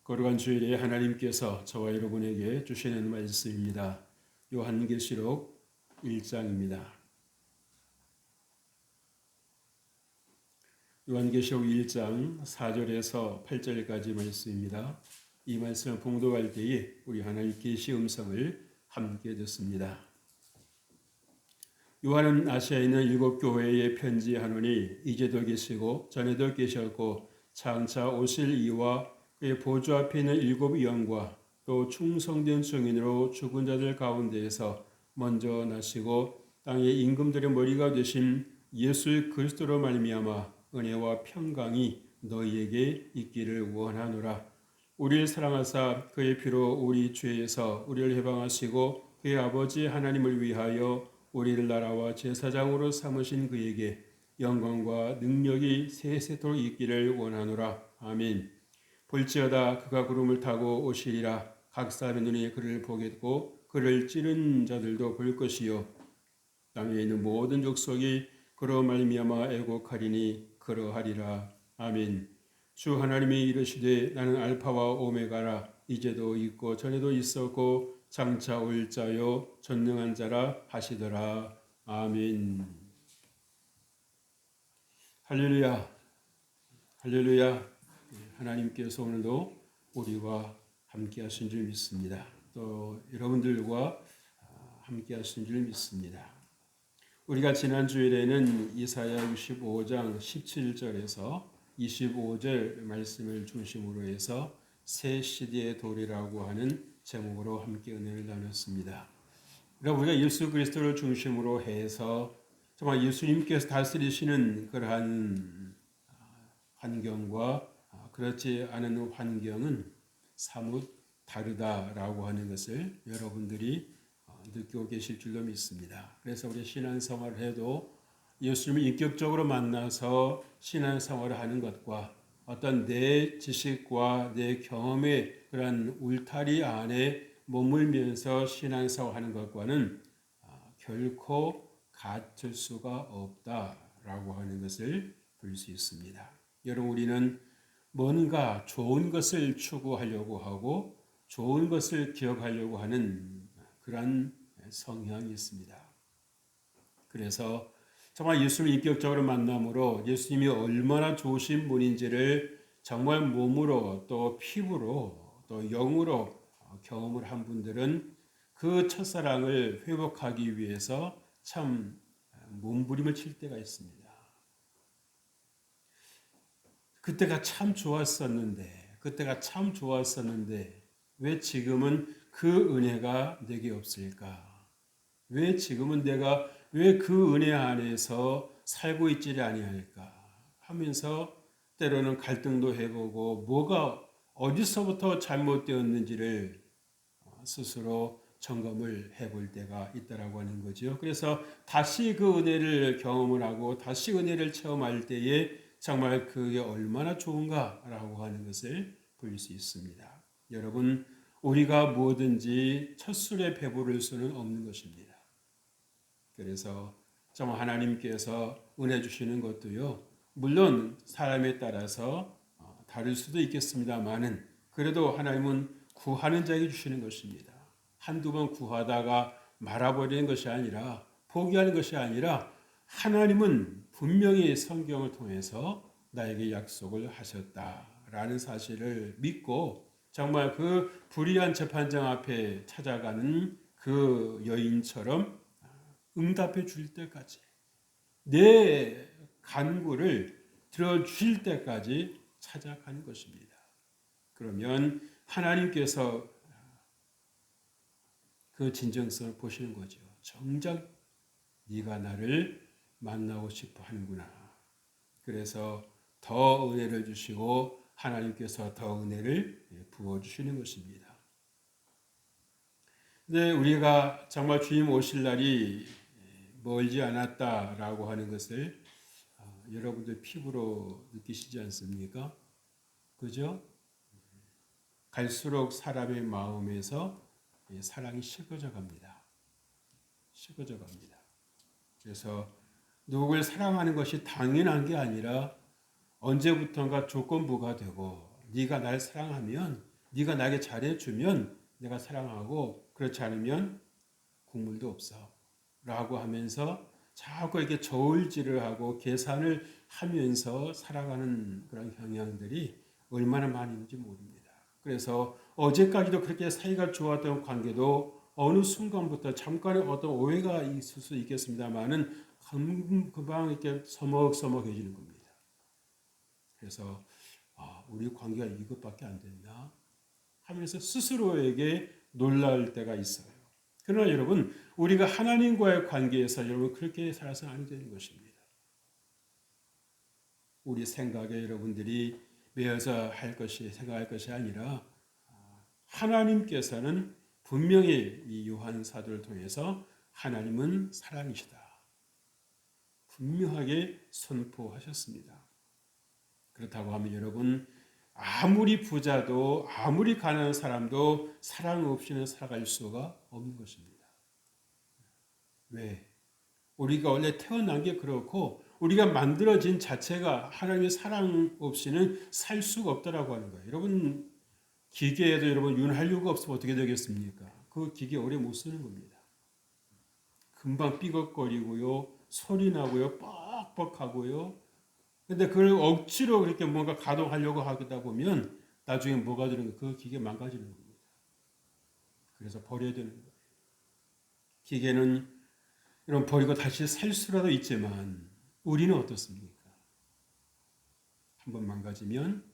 거룩한 주일에 하나님께서 저와 여러분에게 주시는 말씀입니다. 요한계시록 1장입니다. 요한계시록 1장 4절에서 8절까지 말씀입니다. 이 말씀을 봉독할 때에 우리 하나님 계시 음성을 함께 듣습니다. 요한은 아시아에 있는 7 교회에 편지하노니 이제도 계시고 전에도 계셨고 장차 오실 이와 그의 보좌 앞에 있는 7 영과 또 충성된 증인으로 죽은 자들 가운데에서 먼저 나시고 땅의 임금들의 머리가 되신 예수 그리스도로 말미암아 은혜와 평강이 너희에게 있기를 원하노라. 우리를 사랑하사 그의 피로 우리 죄에서 우리를 해방하시고 그의 아버지 하나님을 위하여 우리를 나라와 제사장으로 삼으신 그에게 영광과 능력이 세세토록 있기를 원하노라. 아멘. 볼지어다 그가 구름을 타고 오시리라. 각 사람의 눈이 그를 보겠고 그를 찌른 자들도 볼 것이요 땅에 있는 모든 족속이 그로 말미암아 애곡하리니 그러하리라. 아멘. 주 하나님이 이르시되 나는 알파와 오메가라. 이제도 있고 전에도 있었고 장차 올 자요 전능한 자라 하시더라. 아멘. 할렐루야. 할렐루야. 하나님께서 오늘도 우리와 함께 하신 줄 믿습니다. 또 여러분들과 함께 하신 줄 믿습니다. 우리가 지난 주일에는 이사야 65장 17절에서 25절 말씀을 중심으로 해서 새 시대의 도리라고 하는 제목으로 함께 은혜를 나눴습니다. 우리가 예수 그리스도를 중심으로 해서 정말 예수님께서 다스리시는 그러한 환경과 그렇지 않은 환경은 사뭇 다르다라고 하는 것을 여러분들이 느끼고 계실 줄로 믿습니다. 그래서 우리 신앙생활을 해도 예수님을 인격적으로 만나서 신앙생활을 하는 것과 어떤 내 지식과 내 경험의 그런 울타리 안에 머물면서 신앙생활을 하는 것과는 결코 같을 수가 없다라고 하는 것을 볼 수 있습니다. 여러분, 우리는 뭔가 좋은 것을 추구하려고 하고 좋은 것을 기억하려고 하는 그런 성향이 있습니다. 그래서 정말 예수님을 인격적으로 만남으로 예수님이 얼마나 좋으신 분인지를 정말 몸으로 또 피부로 또 영으로 경험을 한 분들은 그 첫사랑을 회복하기 위해서 참 몸부림을 칠 때가 있습니다. 그때가 참 좋았었는데 왜 지금은 그 은혜가 내게 없을까? 왜 지금은 내가 왜 그 은혜 안에서 살고 있지 아니할까? 하면서 때로는 갈등도 해보고 뭐가 어디서부터 잘못되었는지를 스스로 점검을 해볼 때가 있다라고 하는 거죠. 그래서 다시 그 은혜를 경험을 하고 다시 은혜를 체험할 때에 정말 그게 얼마나 좋은가라고 하는 것을 볼 수 있습니다. 여러분, 우리가 뭐든지 첫 술에 배부를 수는 없는 것입니다. 그래서 정말 하나님께서 은혜 주시는 것도요, 물론 사람에 따라서 다를 수도 있겠습니다만은 그래도 하나님은 구하는 자에게 주시는 것입니다. 한두 번 구하다가 말아버리는 것이 아니라 포기하는 것이 아니라 하나님은 분명히 성경을 통해서 나에게 약속을 하셨다라는 사실을 믿고 정말 그 불의한 재판장 앞에 찾아가는 그 여인처럼 응답해 줄 때까지 내 간구를 들어주실 때까지 찾아가는 것입니다. 그러면 하나님께서 그 진정성을 보시는 거죠. 정작 네가 나를 만나고 싶어 하는구나. 그래서 더 은혜를 주시고 하나님께서 더 은혜를 부어주시는 것입니다. 근데 우리가 정말 주님 오실 날이 멀지 않았다라고 하는 것을 여러분들 피부로 느끼시지 않습니까? 그죠? 갈수록 사람의 마음에서 사랑이 식어져 갑니다. 식어져 갑니다. 그래서 누구를 사랑하는 것이 당연한 게 아니라 언제부턴가 조건부가 되고 네가 날 사랑하면 네가 나에게 잘해주면 내가 사랑하고 그렇지 않으면 국물도 없어 라고 하면서 자꾸 이렇게 저울질을 하고 계산을 하면서 살아가는 그런 경향들이 얼마나 많이 있는지 모릅니다. 그래서 어제까지도 그렇게 사이가 좋았던 관계도 어느 순간부터 잠깐의 어떤 오해가 있을 수 있겠습니다만은 금방 이렇게 서먹서먹해지는 겁니다. 그래서 우리 관계가 이것밖에 안 됐나 하면서 스스로에게 놀랄 때가 있어요. 그러나 여러분, 우리가 하나님과의 관계에서 여러분 그렇게 살아서는 안 되는 것입니다. 우리 생각에 여러분들이 매여서 생각할 것이 아니라 하나님께서는 분명히 이 요한 사도를 통해서 하나님은 사랑이시다. 분명하게 선포하셨습니다. 그렇다고 하면 여러분, 아무리 부자도 아무리 가난한 사람도 사랑 없이는 살아갈 수가 없는 것입니다. 왜? 우리가 원래 태어난 게 그렇고 우리가 만들어진 자체가 하나님의 사랑 없이는 살 수가 없다라고 하는 거예요. 여러분, 기계에도 여러분 윤활유가 없으면 어떻게 되겠습니까? 그 기계 오래 못 쓰는 겁니다. 금방 삐걱거리고요, 소리 나고요, 뻑뻑하고요. 근데 그걸 억지로 그렇게 뭔가 가동하려고 하다 보면 나중에 뭐가 되는 거예요? 그 기계 망가지는 겁니다. 그래서 버려야 되는 거예요. 기계는 이런 버리고 다시 살 수라도 있지만 우리는 어떻습니까? 한번 망가지면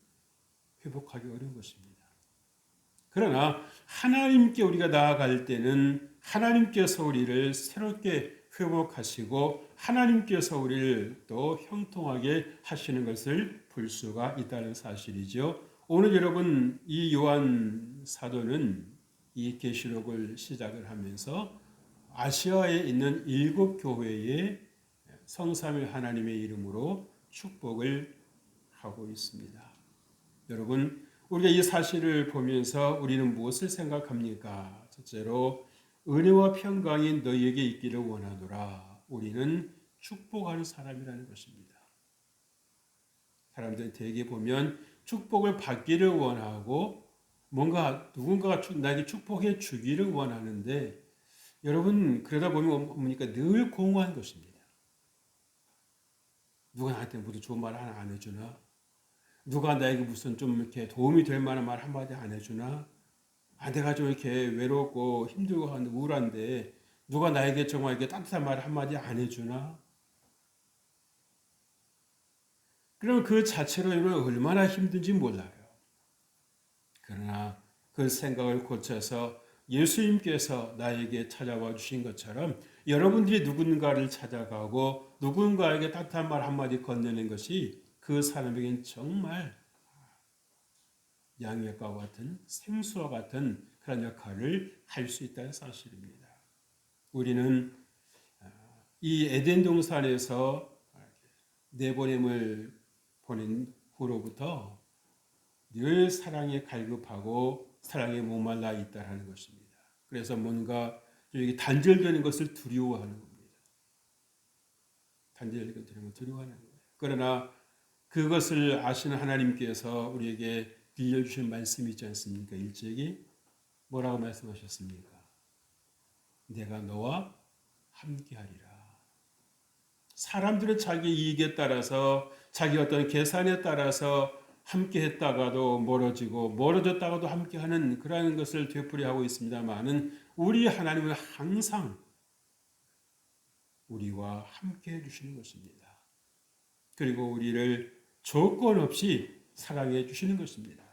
회복하기 어려운 것입니다. 그러나 하나님께 우리가 나아갈 때는 하나님께서 우리를 새롭게 회복하시고 하나님께서 우리를 또 형통하게 하시는 것을 볼 수가 있다는 사실이죠. 오늘 여러분 이 요한 사도는 이 계시록을 시작을 하면서 아시아에 있는 7교회에 성삼위 하나님의 이름으로 축복을 하고 있습니다. 여러분, 우리가 이 사실을 보면서 우리는 무엇을 생각합니까? 첫째로 은혜와 평강이 너희에게 있기를 원하노라. 우리는 축복하는 사람이라는 것입니다. 사람들은 대개 보면 축복을 받기를 원하고 뭔가 누군가가 나에게 축복해 주기를 원하는데 여러분 그러다 보면 늘 공허한 것입니다. 누가 나한테 무슨 좋은 말 하나 안 해주나? 누가 나에게 무슨 좀 이렇게 도움이 될 만한 말 한마디 안 해주나? 내가 좀 이렇게 외롭고 힘들고 우울한데 누가 나에게 정말 이렇게 따뜻한 말 한마디 안 해주나? 그럼 그 자체로 얼마나 힘든지 몰라요. 그러나 그 생각을 고쳐서 예수님께서 나에게 찾아와 주신 것처럼 여러분들이 누군가를 찾아가고 누군가에게 따뜻한 말 한마디 건네는 것이 그 사람에겐 정말 양약과 같은 생수와 같은 그런 역할을 할 수 있다는 사실입니다. 우리는 이 에덴 동산에서 내보냄을 보낸 후로부터 늘 사랑에 갈급하고 사랑에 목말라 있다는 것입니다. 그래서 뭔가 단절되는 것을 두려워하는 겁니다. 단절되는 것을 두려워하는 거예요. 그러나 그것을 아시는 하나님께서 우리에게 들려주신 말씀이 있지 않습니까? 일찍이 뭐라고 말씀하셨습니까? 내가 너와 함께하리라. 사람들은 자기 이익에 따라서 자기 어떤 계산에 따라서 함께 했다가도 멀어졌다가도 함께하는 그러한 것을 되풀이하고 있습니다만은 우리 하나님은 항상 우리와 함께 해주시는 것입니다. 그리고 우리를 조건 없이 사랑해 주시는 것입니다.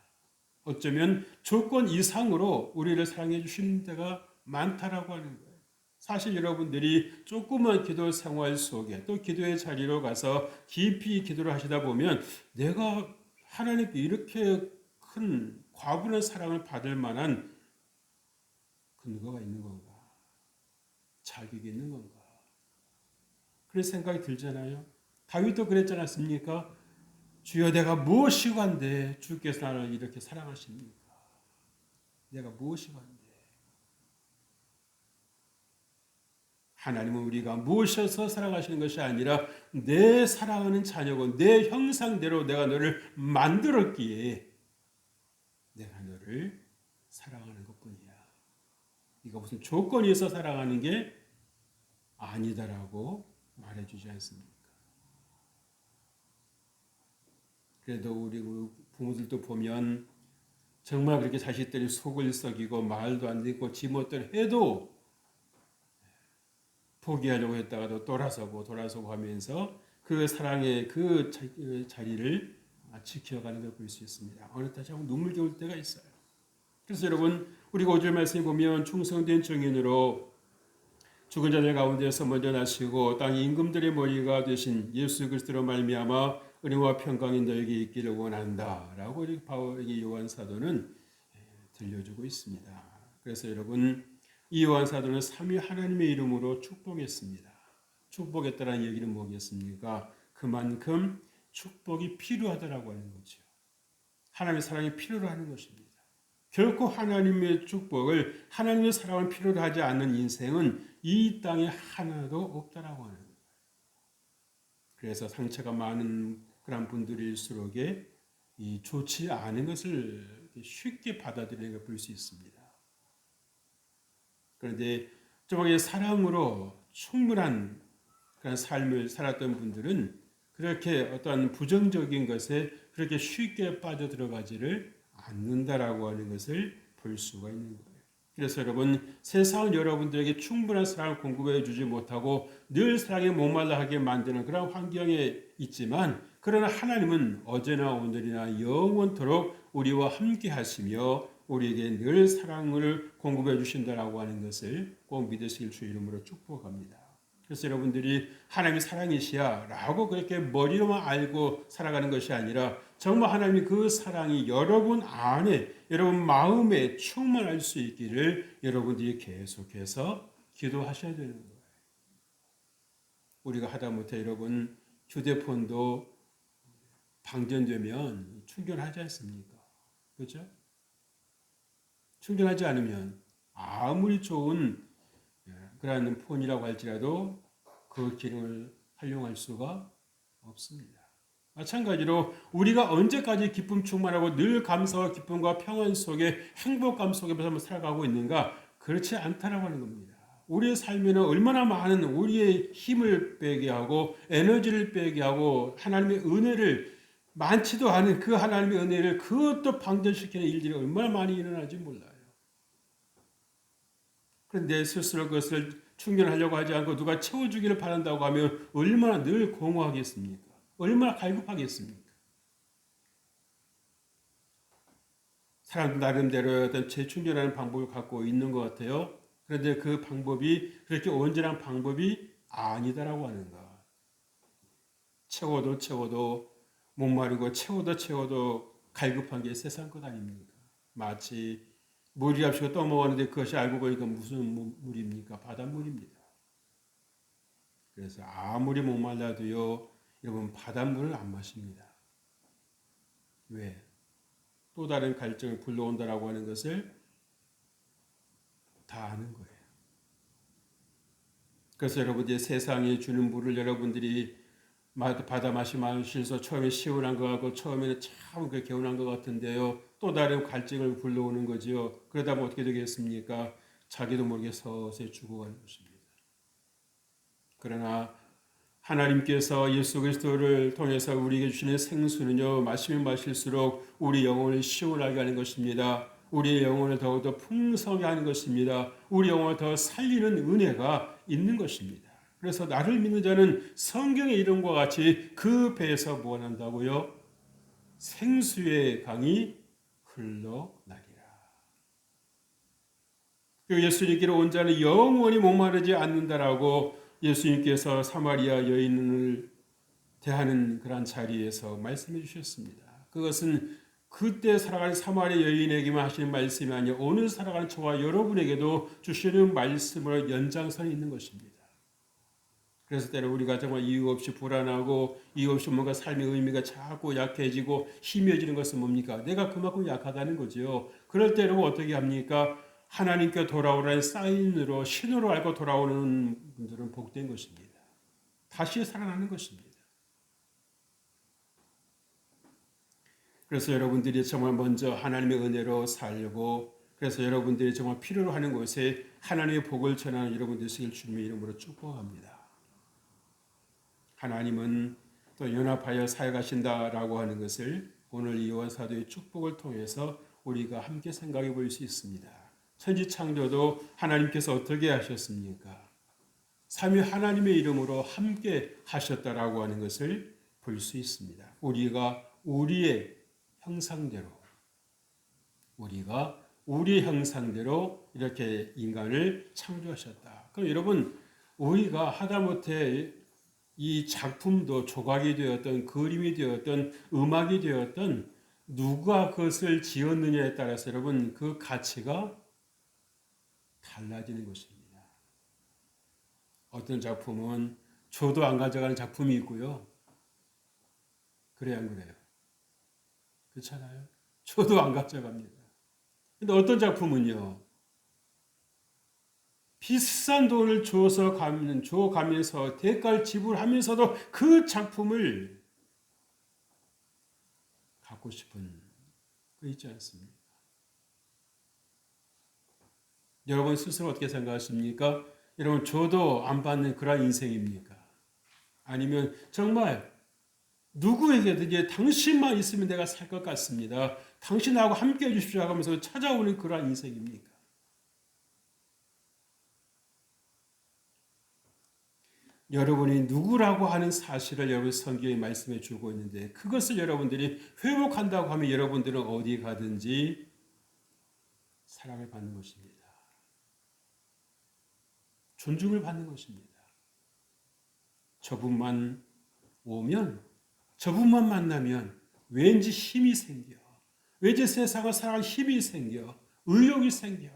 어쩌면 조건 이상으로 우리를 사랑해 주시는 때가 많다라고 하는 거예요. 사실 여러분들이 조그만 기도 생활 속에 또 기도의 자리로 가서 깊이 기도를 하시다 보면 내가 하나님께 이렇게 큰 과분한 사랑을 받을 만한 근거가 있는 건가? 자격이 있는 건가? 그런 생각이 들잖아요. 다윗도 그랬지 않습니까? 주여 내가 무엇이 간데 주께서 나를 이렇게 사랑하십니까? 내가 무엇이 간데? 하나님은 우리가 무엇이어서 사랑하시는 것이 아니라 내 사랑하는 자녀고 내 형상대로 내가 너를 만들었기에 내가 너를 너를 사랑하는 것뿐이야. 이거 무슨 조건이 있어 사랑하는 게 아니다라고 말해주지 않습니까? 그래도 우리 부모들도 보면 정말 그렇게 자식들이 속을 썩이고 말도 안 듣고 지멋대로 해도 포기하려고 했다가도 돌아서고 하면서 그 사랑의 그 자리를 지켜가는 걸 볼 수 있습니다. 어느 때 참 눈물겨울 때가 있어요. 그래서 여러분 우리가 5절 말씀에 보면 충성된 증인으로 죽은 자들 가운데서 먼저 나시고 땅 임금들의 머리가 되신 예수 그리스도로 말미암아 은혜와 평강이 너에게 있기를 원한다라고 이렇게 바울에게 요한 사도는 들려주고 있습니다. 그래서 여러분 이 요한 사도는 삼위 하나님의 이름으로 축복했습니다. 축복했다는 얘기는 뭐겠습니까? 그만큼 축복이 필요하다라고 하는 거죠. 하나님의 사랑이 필요로 하는 것입니다. 결코 하나님의 축복을 하나님의 사랑을 필요로 하지 않는 인생은 이 땅에 하나도 없다라고 하는 거예요. 그래서 상처가 많은 그런 분들일수록에 이 좋지 않은 것을 쉽게 받아들이는 걸 볼 수 있습니다. 그런데 저에게 사랑으로 충분한 그런 삶을 살았던 분들은 그렇게 어떤 부정적인 것에 그렇게 쉽게 빠져들어가지를 않는다라고 하는 것을 볼 수가 있는 거예요. 그래서 여러분 세상은 여러분들에게 충분한 사랑을 공급해 주지 못하고 늘 사랑에 목말라하게 만드는 그런 환경에 있지만 그러나 하나님은 어제나 오늘이나 영원토록 우리와 함께 하시며 우리에게 늘 사랑을 공급해 주신다라고 하는 것을 꼭 믿으실 주 이름으로 축복합니다. 그래서 여러분들이 하나님이 사랑이시야 라고 그렇게 머리로만 알고 살아가는 것이 아니라 정말 하나님이 그 사랑이 여러분 안에 여러분 마음에 충만할 수 있기를 여러분들이 계속해서 기도하셔야 되는 거예요. 우리가 하다못해 여러분 휴대폰도 방전되면 충전하지 않습니까? 그렇죠? 충전하지 않으면 아무리 좋은 그러한 폰이라고 할지라도 그 기능을 활용할 수가 없습니다. 마찬가지로 우리가 언제까지 기쁨 충만하고 늘 감사와 기쁨과 평안 속에 행복감 속에서 살아가고 있는가? 그렇지 않다라고 하는 겁니다. 우리의 삶에는 얼마나 많은 우리의 힘을 빼게 하고 에너지를 빼게 하고 하나님의 은혜를 많지도 않은 그 하나님의 은혜를 그것도 방전시키는 일들이 얼마나 많이 일어나지 몰라요. 그런데 스스로 그것을 충전하려고 하지 않고 누가 채워주기를 바란다고 하면 얼마나 늘 공허하겠습니까? 얼마나 갈급하겠습니까? 사람 나름대로 어떤 재충전하는 방법을 갖고 있는 것 같아요. 그런데 그 방법이 그렇게 온전한 방법이 아니다라고 하는가. 채워도 목마르고 채워도 갈급한 게 세상 것 아닙니까? 마치 물이 합시고 떠먹었는데 그것이 알고 보니까 무슨 물입니까? 바닷물입니다. 그래서 아무리 목말라도요, 여러분 바닷물을 안 마십니다. 왜? 또 다른 갈증을 불러온다라고 하는 것을 다 아는 거예요. 그래서 여러분들이 세상에 주는 물을 여러분들이 받아 마시면서 처음에 시원한 것 같고 처음에는 참 개운한 것 같은데요. 또 다른 갈증을 불러오는 거지요. 그러다 보면 어떻게 되겠습니까? 자기도 모르게 서서히 죽어가는 것입니다. 그러나 하나님께서 예수 그리스도를 통해서 우리에게 주시는 생수는요. 마시면 마실수록 우리 영혼을 시원하게 하는 것입니다. 우리의 영혼을 더욱더 풍성하게 하는 것입니다. 우리 영혼을 더 살리는 은혜가 있는 것입니다. 그래서 나를 믿는 자는 성경의 이름과 같이 그 배에서 무엇한다고요? 생수의 강이 흘러나리라. 그 예수님께로 온 자는 영원히 목마르지 않는다라고 예수님께서 사마리아 여인을 대하는 그런 자리에서 말씀해 주셨습니다. 그것은 그때 살아가는 사마리아 여인에게만 하시는 말씀이 아니라 오늘 살아가는 저와 여러분에게도 주시는 말씀으로 연장선이 있는 것입니다. 그래서 때로 우리가 정말 이유 없이 불안하고 이유 없이 뭔가 삶의 의미가 자꾸 약해지고 희미해지는 것은 뭡니까? 내가 그만큼 약하다는 거죠. 그럴 때 여러분 어떻게 합니까? 하나님께 돌아오라는 사인으로 신호로 알고 돌아오는 분들은 복된 것입니다. 다시 살아나는 것입니다. 그래서 여러분들이 정말 먼저 하나님의 은혜로 살고 그래서 여러분들이 정말 필요로 하는 곳에 하나님의 복을 전하는 여러분들 되시길 주님의 이름으로 축복합니다. 하나님은 또 연합하여 사역하신다라고 하는 것을 오늘 이 요한 사도의 축복을 통해서 우리가 함께 생각해 볼 수 있습니다. 천지 창조도 하나님께서 어떻게 하셨습니까? 삼위 하나님의 이름으로 함께 하셨다라고 하는 것을 볼 수 있습니다. 우리가 우리의 형상대로 이렇게 인간을 창조하셨다. 그럼 여러분 우리가 하다못해 이 작품도 조각이 되었던 그림이 되었던 음악이 되었던 누가 그것을 지었느냐에 따라서 여러분 그 가치가 달라지는 것입니다. 어떤 작품은 줘도 안 가져가는 작품이 있고요. 그래야 안 그래요? 그렇잖아요. 줘도 안 가져갑니다. 근데 어떤 작품은요. 비싼 돈을 줘가면서 대가를 지불하면서도 그 작품을 갖고 싶은 거 있지 않습니까? 여러분 스스로 어떻게 생각하십니까? 여러분 줘도 안 받는 그런 인생입니까? 아니면 정말 누구에게든지 당신만 있으면 내가 살 것 같습니다. 당신하고 함께 해주십시오 하면서 찾아오는 그런 인생입니까? 여러분이 누구라고 하는 사실을 여러분 성경에 말씀해 주고 있는데 그것을 여러분들이 회복한다고 하면 여러분들은 어디 가든지 사랑을 받는 것입니다. 존중을 받는 것입니다. 저분만 오면 저분만 만나면 왠지 힘이 생겨. 왠지 세상을 살아갈 힘이 생겨. 의욕이 생겨.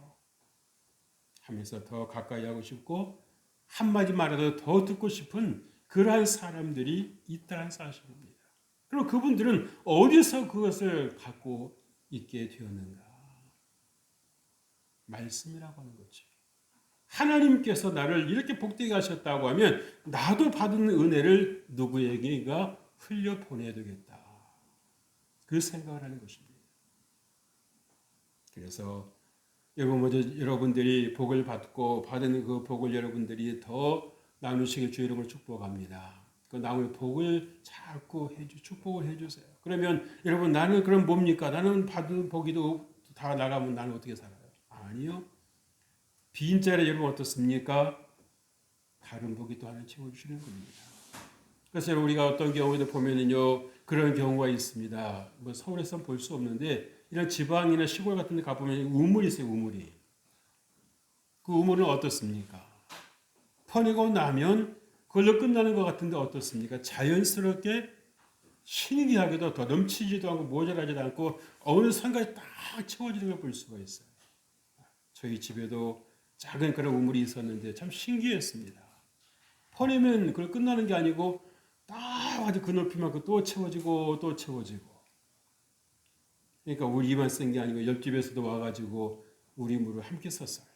하면서 더 가까이 하고 싶고 한마디 말해도 더 듣고 싶은 그러한 사람들이 있다는 사실입니다. 그럼 그분들은 어디서 그것을 갖고 있게 되었는가? 말씀이라고 하는 거죠. 하나님께서 나를 이렇게 복되게 하셨다고 하면 나도 받은 은혜를 누구에게가 흘려보내야 되겠다. 그 생각을 하는 것입니다. 그래서 여러분 먼저 여러분들이 복을 받고 받은 그 복을 여러분들이 더 나누시길 주 이름으로 축복합니다. 그 나무의 복을 자꾸 축복을 해주세요. 그러면 여러분 나는 그럼 뭡니까? 나는 받은 복이도 다 나가면 나는 어떻게 살아요? 아니요. 빈자리 여러분 어떻습니까? 다른 복이 또 하나 채워주시는 겁니다. 그래서 우리가 어떤 경우에도 보면은요 그런 경우가 있습니다. 뭐 서울에서는 볼 수 없는데 이런 지방이나 시골 같은 데 가보면 우물이 있어요. 우물이. 그 우물은 어떻습니까? 퍼내고 나면 그걸로 끝나는 것 같은데 어떻습니까? 자연스럽게 신기하게도 더 넘치지도 않고 모자라지도 않고 어느 순간에 딱 채워지는 걸 볼 수가 있어요. 저희 집에도 작은 그런 우물이 있었는데 참 신기했습니다. 퍼내면 그걸 끝나는 게 아니고 딱 아주 그 높이만큼 또 채워지고 또 채워지고. 그러니까 우리만 쓴 게 아니고 옆집에서도 와가지고 우리 물을 함께 썼어요.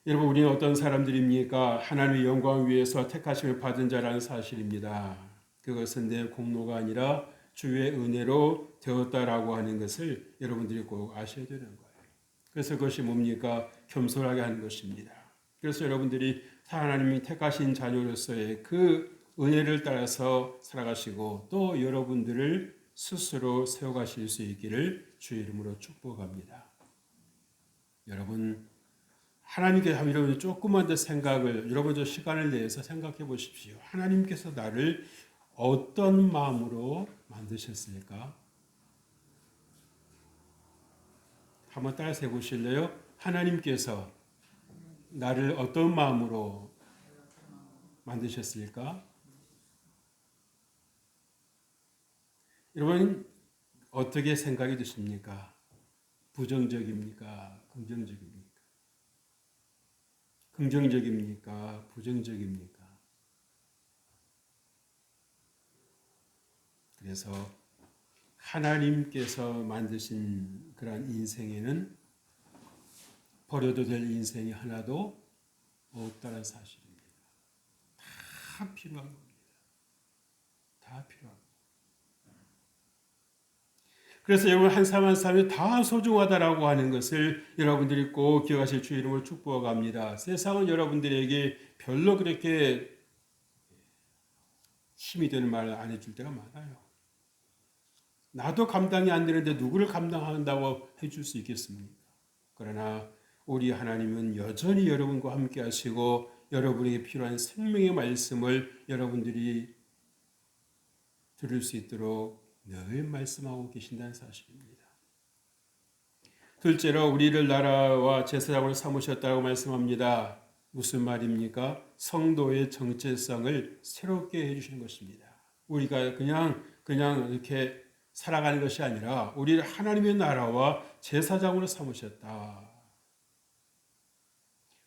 여러분 우리는 어떤 사람들입니까? 하나님의 영광 위해서 택하심을 받은 자라는 사실입니다. 그것은 내 공로가 아니라 주의 은혜로 되었다라고 하는 것을 여러분들이 꼭 아셔야 되는 거예요. 그래서 그것이 뭡니까? 겸손하게 하는 것입니다. 그래서 여러분들이 하나님이 택하신 자녀로서의 그 은혜를 따라서 살아가시고 또 여러분들을 스스로 세워가실 수 있기를 주의 이름으로 축복합니다. 여러분 하나님께서 여러분 조금만 더 생각을 여러분 저 시간을 내서 생각해 보십시오. 하나님께서 나를 어떤 마음으로 만드셨을까? 한번 따라서 해보실래요? 하나님께서 나를 어떤 마음으로 만드셨을까? 여러분 어떻게 생각이 드십니까? 부정적입니까? 긍정적입니까? 긍정적입니까? 부정적입니까? 그래서 하나님께서 만드신 그러한 인생에는 버려도 될 인생이 하나도 없다는 사실입니다. 다 필요한 겁니다. 다 필요합니다. 그래서 여러분 한 사람 한 사람이 다 소중하다라고 하는 것을 여러분들이 꼭 기억하실 주 이름으로 축복합니다. 세상은 여러분들에게 별로 그렇게 힘이 되는 말을 안 해줄 때가 많아요. 나도 감당이 안 되는데 누구를 감당한다고 해줄 수 있겠습니까? 그러나 우리 하나님은 여전히 여러분과 함께 하시고 여러분에게 필요한 생명의 말씀을 여러분들이 들을 수 있도록 늘 말씀하고 계신다는 사실입니다. 둘째로 우리를 나라와 제사장으로 삼으셨다고 말씀합니다. 무슨 말입니까? 성도의 정체성을 새롭게 해주시는 것입니다. 우리가 그냥 이렇게 살아가는 것이 아니라 우리를 하나님의 나라와 제사장으로 삼으셨다.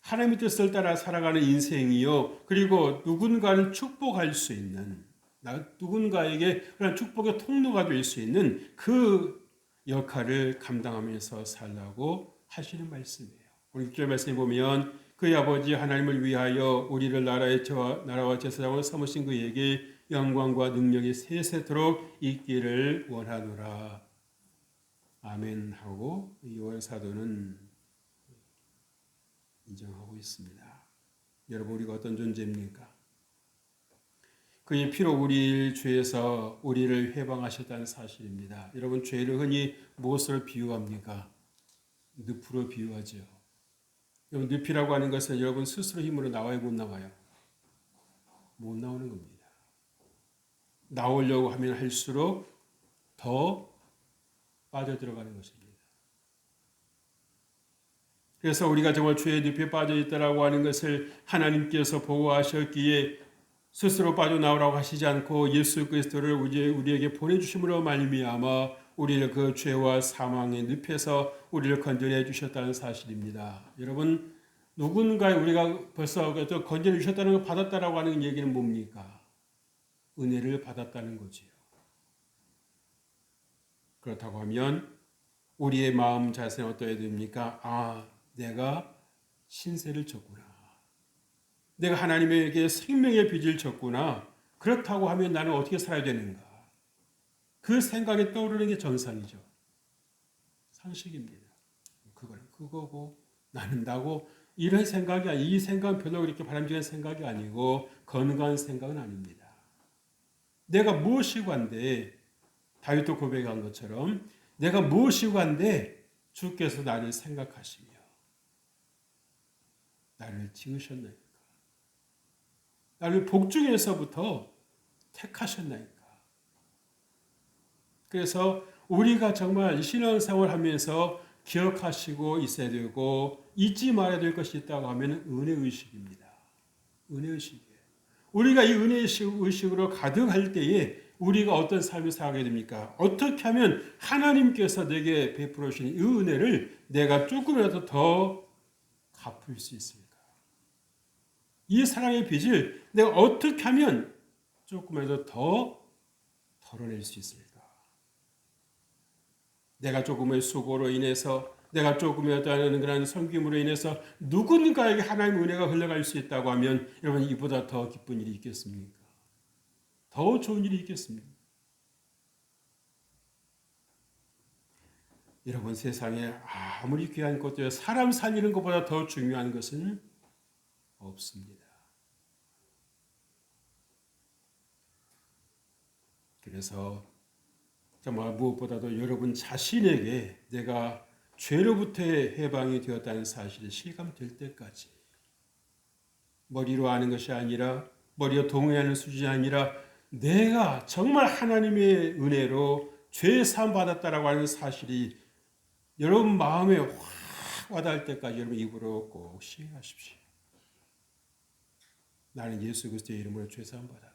하나님의 뜻을 따라 살아가는 인생이요. 그리고 누군가를 축복할 수 있는, 누군가에게 그런 축복의 통로가 될 수 있는 그 역할을 감당하면서 살라고 하시는 말씀이에요. 오늘 6절 말씀에 보면 그의 아버지 하나님을 위하여 우리를 나라와 제사장으로 삼으신 그에게 영광과 능력이 세세토록 있기를 원하노라. 아멘 하고 요한 사도는 인정하고 있습니다. 여러분 우리가 어떤 존재입니까? 그의 피로 우리 죄에서 우리를 해방하셨다는 사실입니다. 여러분 죄를 흔히 무엇을 비유합니까? 늪으로 비유하죠. 여러분 늪이라고 하는 것은 여러분 스스로 힘으로 나와요, 못 나와요? 못 나오는 겁니다. 나오려고 하면 할수록 더 빠져들어가는 것입니다. 그래서 우리가 정말 죄의 늪에 빠져 있다라고 하는 것을 하나님께서 보호하셨기에 스스로 빠져나오라고 하시지 않고 예수 그리스도를 우리에게 보내주심으로 말미암아 우리를 그 죄와 사망의 늪에서 우리를 건져내 주셨다는 사실입니다. 여러분 누군가 우리가 벌써 건져내 주셨다는 걸 받았다라고 하는 얘기는 뭡니까? 은혜를 받았다는 거지요. 그렇다고 하면 우리의 마음 자세는 어떠해야 됩니까? 아, 내가 신세를 졌구나. 내가 하나님에게 생명의 빚을 졌구나. 그렇다고 하면 나는 어떻게 살아야 되는가? 그 생각이 떠오르는 게 정상이죠. 상식입니다. 그거고 나는 나고 이런 생각이 아니, 이 생각은 별로 그렇게 바람직한 생각이 아니고 건강한 생각은 아닙니다. 내가 무엇이고 한데 다윗도 고백한 것처럼 내가 무엇이고 한데 주께서 나를 생각하시며 나를 지으셨나이까. 나를 복중에서부터 택하셨나이까. 그래서 우리가 정말 신앙생활 하면서 기억하시고 있어야 되고 잊지 말아야 될 것이 있다고 하면 은혜의식입니다. 은혜의식이에요. 우리가 이 은혜의식으로 가득할 때에 우리가 어떤 삶을 살게 됩니까? 어떻게 하면 하나님께서 내게 베풀어 주신 이 은혜를 내가 조금이라도 더 갚을 수 있을까? 이 사랑의 빚을 내가 어떻게 하면 조금이라도 더 덜어낼 수 있을까? 내가 조금의 수고로 인해서 내가 조금이라도 하는 그런 섬김으로 인해서 누군가에게 하나님의 은혜가 흘러갈 수 있다고 하면 여러분 이보다 더 기쁜 일이 있겠습니까? 더 좋은 일이 있겠습니까? 여러분 세상에 아무리 귀한 것도 사람 살리는 것보다 더 중요한 것은 없습니다. 그래서 정말 무엇보다도 여러분 자신에게 내가 죄로부터의 해방이 되었다는 사실이 실감될 때까지 머리로 아는 것이 아니라 머리로 동의하는 수준이 아니라 내가 정말 하나님의 은혜로 죄 사함 받았다라고 하는 사실이 여러분 마음에 확 와닿을 때까지 여러분 입으로 꼭 시행하십시오. 나는 예수 그리스도의 이름으로 죄 사함 받았다.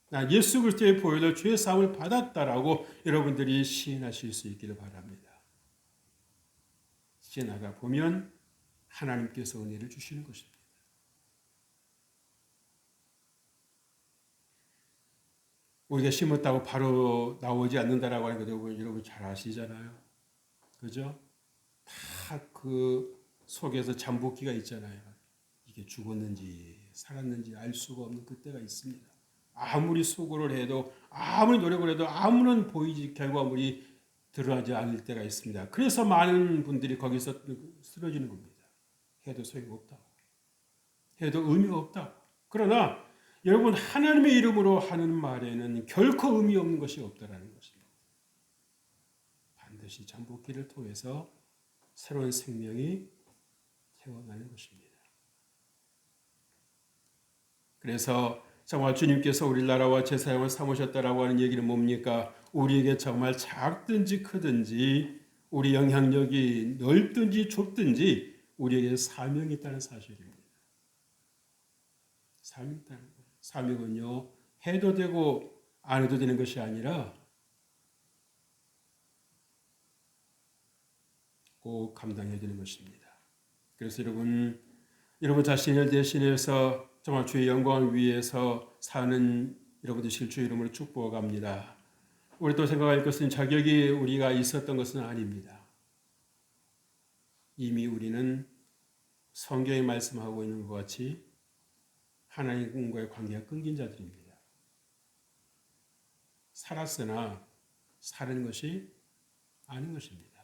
난 예수 그리스도의 보혈로 죄 사함을 받았다라고 여러분들이 시인하실 수 있기를 바랍니다. 시인하다 보면 하나님께서 은혜를 주시는 것입니다. 우리가 심었다고 바로 나오지 않는다라고 하는 것도 여러분 잘 아시잖아요. 그죠? 다 그 속에서 잠복기가 있잖아요. 이게 죽었는지 살았는지 알 수가 없는 그때가 있습니다. 아무리 수고를 해도 아무리 노력을 해도 아무런 보이지 결과물이 드러나지 않을 때가 있습니다. 그래서 많은 분들이 거기서 쓰러지는 겁니다. 해도 소용없다. 해도 의미가 없다. 그러나 여러분 하나님의 이름으로 하는 말에는 결코 의미 없는 것이 없다라는 것입니다. 반드시 잠복기를 통해서 새로운 생명이 태어나는 것입니다. 그래서 정말 주님께서 우리나라와 제사장을 삼으셨다라고 하는 얘기는 뭡니까? 우리에게 정말 작든지 크든지 우리 영향력이 넓든지 좁든지 우리에게 사명이 있다는 사실입니다. 사명이 있다는 거예요. 사명은요, 해도 되고 안 해도 되는 것이 아니라 꼭 감당해야 되는 것입니다. 그래서 여러분 자신을 대신해서 정말 주의 영광을 위해서 사는 여러분들 주의 이름으로 축복합니다. 우리 또 생각할 것은 자격이 우리가 있었던 것은 아닙니다. 이미 우리는 성경에 말씀하고 있는 것 같이 하나님과의 관계가 끊긴 자들입니다. 살았으나 사는 것이 아닌 것입니다.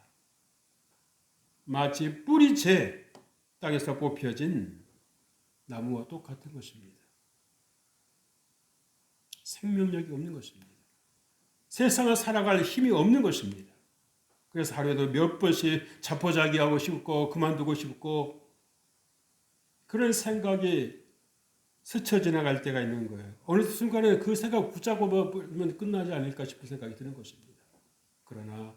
마치 뿌리채 땅에서 뽑혀진 나무와 똑같은 것입니다. 생명력이 없는 것입니다. 세상을 살아갈 힘이 없는 것입니다. 그래서 하루에도 몇 번씩 자포자기하고 싶고 그만두고 싶고 그런 생각이 스쳐 지나갈 때가 있는 거예요. 어느 순간에 그 생각 붙잡고 보면 끝나지 않을까 싶은 생각이 드는 것입니다. 그러나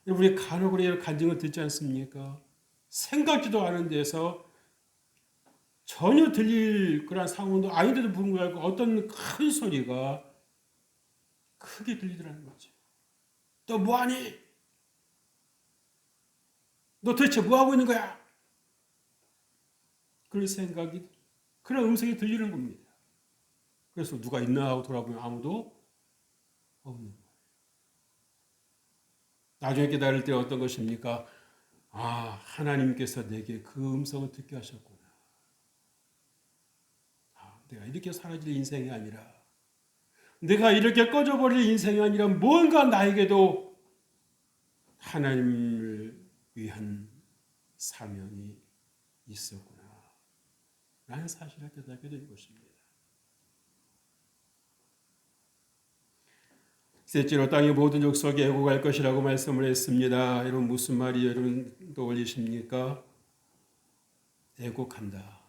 우리 간혹 우리 간증을 듣지 않습니까? 생각지도 않은 데서 전혀 들릴 그런 상황도 아닌데도 불구하고 어떤 큰 소리가 크게 들리더라는 거죠. 너 뭐하니? 너 도대체 뭐하고 있는 거야? 그런 생각이, 그런 음성이 들리는 겁니다. 그래서 누가 있나 하고 돌아보면 아무도 없는 거예요. 나중에 깨달을 때 어떤 것입니까? 아, 하나님께서 내게 그 음성을 듣게 하셨구나. 내가 이렇게 사라질 인생이 아니라 내가 이렇게 꺼져버릴 인생이 아니라 뭔가 나에게도 하나님을 위한 사명이 있었구나 라는 사실을 깨닫게 된 것입니다. 셋째로 땅의 모든 족속이 애곡할 것이라고 말씀을 했습니다. 여러분 무슨 말이 여러분 떠올리십니까? 애곡한다.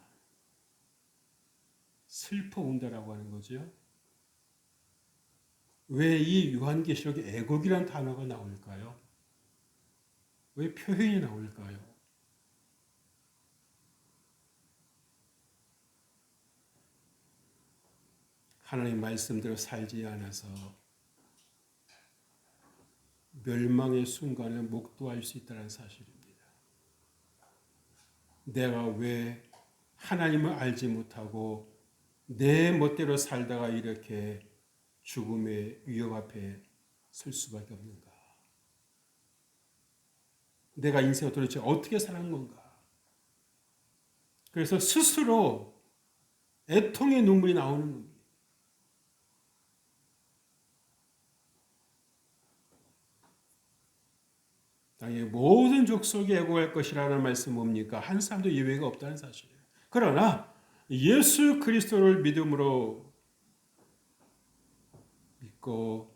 슬퍼 운다라고 하는 거죠. 왜 이 요한계시록에 애곡이라는 단어가 나올까요? 왜 표현이 나올까요? 하나님 말씀대로 살지 않아서 멸망의 순간에 목도할 수 있다는 사실입니다. 내가 왜 하나님을 알지 못하고 내 멋대로 살다가 이렇게 죽음의 위협 앞에 설 수밖에 없는가? 내가 인생을 도대체 어떻게 사는 건가? 그래서 스스로 애통의 눈물이 나오는 겁니다. 땅의 모든 족속이 애곡할 것이라는 말씀 뭡니까? 한 사람도 예외가 없다는 사실이에요. 그러나 예수 그리스도를 믿음으로 믿고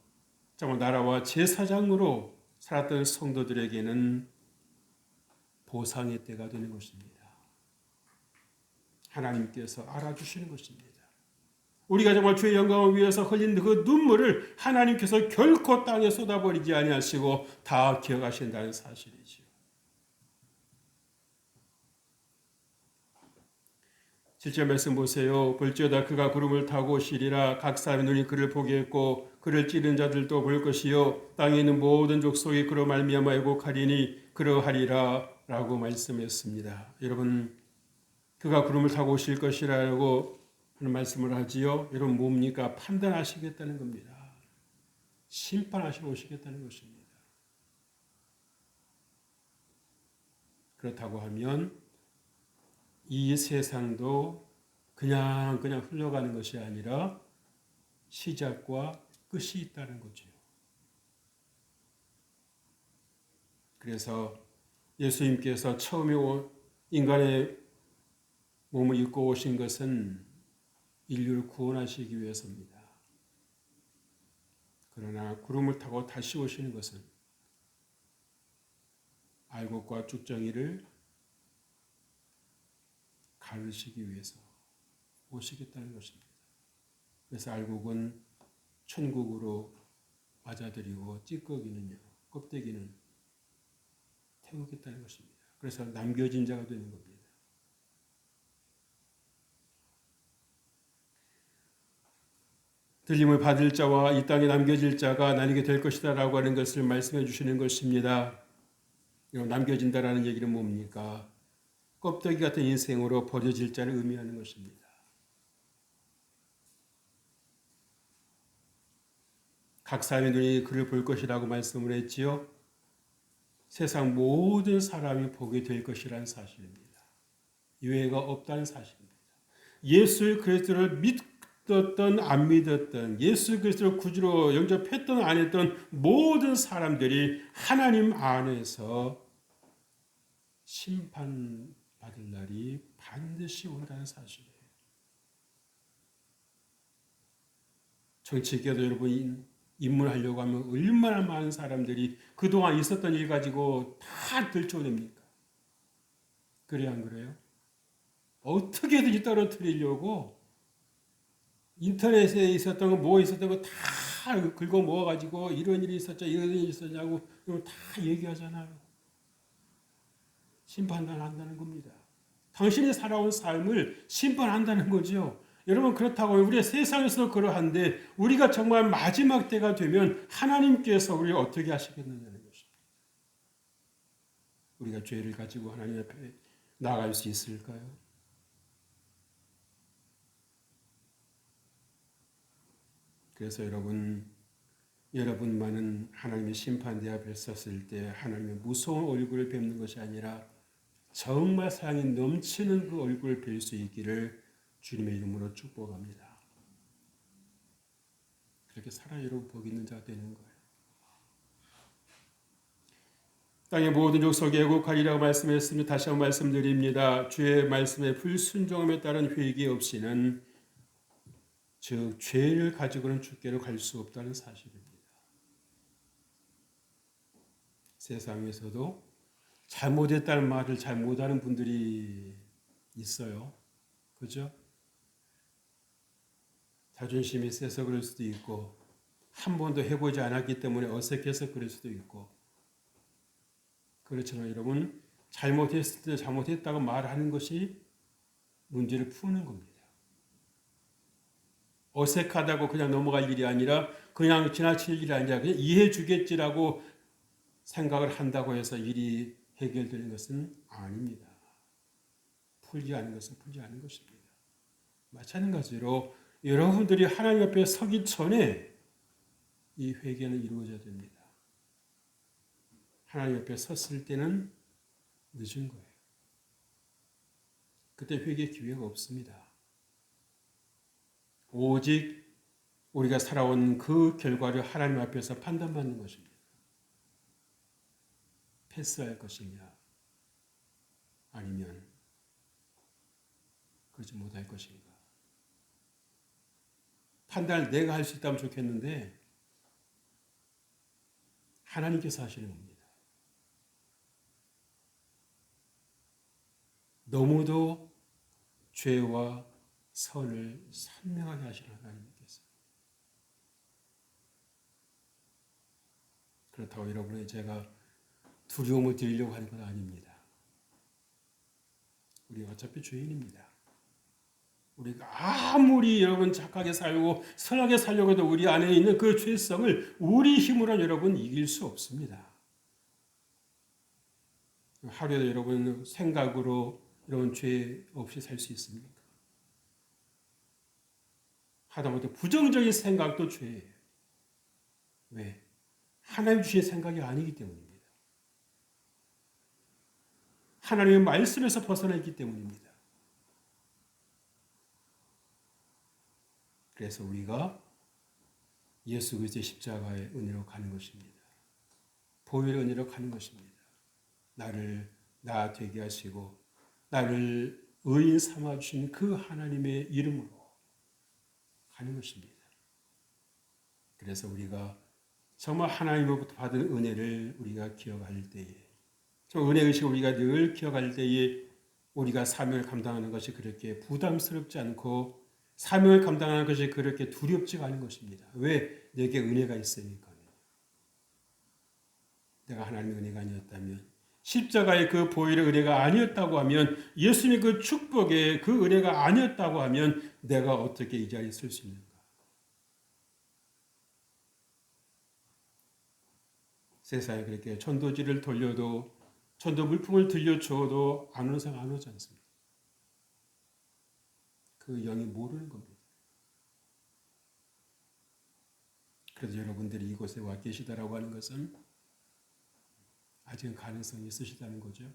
정말 나라와 제사장으로 살았던 성도들에게는 보상의 때가 되는 것입니다. 하나님께서 알아주시는 것입니다. 우리가 정말 주의 영광을 위해서 흘린 그 눈물을 하나님께서 결코 땅에 쏟아버리지 아니하시고 다 기억하신다는 사실이지요. 7절 말씀 보세요. 볼지어다 그가 구름을 타고 오시리라. 각 사람의 눈이 그를 보게 했고 그를 찌른 자들도 볼 것이요 땅에 있는 모든 족속이 그로 말미암아 애곡하리니 그러하리라 라고 말씀했습니다. 여러분 그가 구름을 타고 오실 것이라고 하는 말씀을 하지요. 여러분 뭡니까? 판단하시겠다는 겁니다. 심판하시러 오시겠다는 것입니다. 그렇다고 하면 이 세상도 그냥 흘러가는 것이 아니라 시작과 끝이 있다는 거죠. 그래서 예수님께서 처음에 인간의 몸을 입고 오신 것은 인류를 구원하시기 위해서입니다. 그러나 구름을 타고 다시 오시는 것은 알곡과 쭉정이를 가르치기 위해서 오시겠다는 것입니다. 그래서 알곡은 천국으로 맞아들이고 찌꺼기는요, 껍데기는 태우겠다는 것입니다. 그래서 남겨진 자가 되는 겁니다. 들림을 받을 자와 이 땅에 남겨질 자가 나뉘게 될 것이다 라고 하는 것을 말씀해 주시는 것입니다. 남겨진다라는 얘기는 뭡니까? 껍데기 같은 인생으로 버려질 자를 의미하는 것입니다. 각 사람의 눈이 그를 볼 것이라고 말씀을 했지요. 세상 모든 사람이 보게 될 것이라는 사실입니다. 유해가 없다는 사실입니다. 예수 그리스도를 믿었던 안 믿었던, 예수 그리스도를 구주로 영접했던 안 했던 모든 사람들이 하나님 안에서 심판받을 날이 반드시 온다는 사실이에요. 정치계도 여러분 입문하려고 하면 얼마나 많은 사람들이 그동안 있었던 일 가지고 다 들춰냅니까? 그래야 안 그래요? 어떻게든지 떨어뜨리려고 인터넷에 있었던 거, 뭐 있었던 거 다 긁어 모아가지고 이런 일이 있었죠, 이런 일이 있었냐고 다 얘기하잖아요. 심판한다는 겁니다. 당신이 살아온 삶을 심판한다는 거죠. 여러분 그렇다고 우리가 세상에서 그러한데 우리가 정말 마지막 때가 되면 하나님께서 우리를 어떻게 하시겠느냐는 것입니다. 우리가 죄를 가지고 하나님 앞에 나아갈 수 있을까요? 그래서 여러분만은 하나님의 심판대 앞에 섰을 때 하나님의 무서운 얼굴을 뵙는 것이 아니라 정말 사랑이 넘치는 그 얼굴을 뵐 수 있기를 주님의 이름으로 축복합니다. 그렇게 살아 여러분 복 있는 자가 되는 거예요. 땅의 모든 족속에 애곡하리라고 말씀했으니 다시 한번 말씀드립니다. 주의 말씀에 불순종함에 따른 회개 없이는 즉 죄를 가지고는 주께로 갈 수 없다는 사실입니다. 세상에서도 잘못했다는 말을 잘 못하는 분들이 있어요. 그죠? 자존심이 세서 그럴 수도 있고 한 번도 해보지 않았기 때문에 어색해서 그럴 수도 있고 그렇지만 여러분 잘못했을 때 잘못했다고 말하는 것이 문제를 푸는 겁니다. 어색하다고 그냥 넘어갈 일이 아니라 그냥 지나칠 일이 아니라 그냥 이해해 주겠지라고 생각을 한다고 해서 일이 해결되는 것은 아닙니다. 풀지 않은 것은 풀지 않은 것입니다. 마찬가지로 여러분들이 하나님 앞에 서기 전에 이 회개는 이루어져야 됩니다. 하나님 앞에 섰을 때는 늦은 거예요. 그때 회개 기회가 없습니다. 오직 우리가 살아온 그 결과를 하나님 앞에서 판단받는 것입니다. 패스할 것이냐 아니면 그러지 못할 것인가. 판단을 내가 할 수 있다면 좋겠는데 하나님께서 하시는 겁니다. 너무도 죄와 선을 선명하게 하시는 하나님께서. 그렇다고 여러분의 제가 두려움을 드리려고 하는 건 아닙니다. 우리 어차피 죄인입니다. 우리가 아무리 여러분 착하게 살고 선하게 살려고 해도 우리 안에 있는 그 죄성을 우리 힘으로 여러분 이길 수 없습니다. 하루에도 여러분 생각으로 여러분 죄 없이 살 수 있습니까? 하다못해 부정적인 생각도 죄예요. 왜? 하나님 주신 생각이 아니기 때문입니다. 하나님의 말씀에서 벗어나 있기 때문입니다. 그래서 우리가 예수 그리스도의 십자가의 은혜로 가는 것입니다. 보혈의 은혜로 가는 것입니다. 나를 나 되게 하시고 나를 의인 삼아 주신 그 하나님의 이름으로 가는 것입니다. 그래서 우리가 정말 하나님으로부터 받은 은혜를 우리가 기억할 때에, 저 은혜의식을 우리가 늘 기억할 때에 우리가 사명을 감당하는 것이 그렇게 부담스럽지 않고 사명을 감당하는 것이 그렇게 두렵지가 않은 것입니다. 왜? 내게 은혜가 있으니까. 내가 하나님의 은혜가 아니었다면, 십자가의 그 보혈의 은혜가 아니었다고 하면, 예수님의 그 축복의 그 은혜가 아니었다고 하면 내가 어떻게 이 자리에 설 수 있는가? 세상에 그렇게 천도지를 돌려도 천도 물품을 들려주어도 안 오는 사람 안 오지 않습니다. 그 영이 모르는 겁니다. 그래서 여러분들이 이곳에 와 계시다라고 하는 것은 아직은 가능성이 있으시다는 거죠.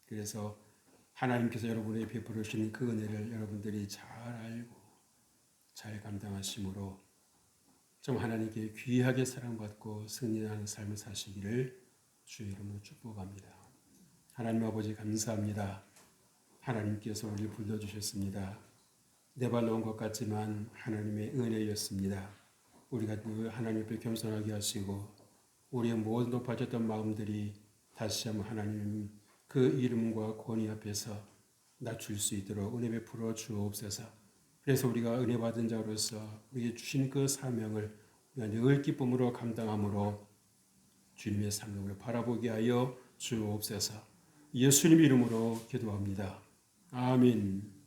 그래서 하나님께서 여러분에게 베풀어 주신 그 은혜를 여러분들이 잘 알고 잘 감당하심으로 좀 하나님께 귀하게 사랑받고 승리하는 삶을 사시기를 주의 이름으로 축복합니다. 하나님 아버지 감사합니다. 하나님께서 우리를 불러주셨습니다. 내 발로 온 것 같지만 하나님의 은혜였습니다. 우리가 늘 하나님 앞에 겸손하게 하시고 우리의 모든 높아졌던 마음들이 다시 한번 하나님 그 이름과 권위 앞에서 낮출 수 있도록 은혜 베풀어 주옵소서. 그래서 우리가 은혜 받은 자로서 우리에게 주신 그 사명을 우리가 늘 기쁨으로 감당함으로 주님의 삶을 바라보게 하여 주옵소서. 예수님 이름으로 기도합니다. 아멘.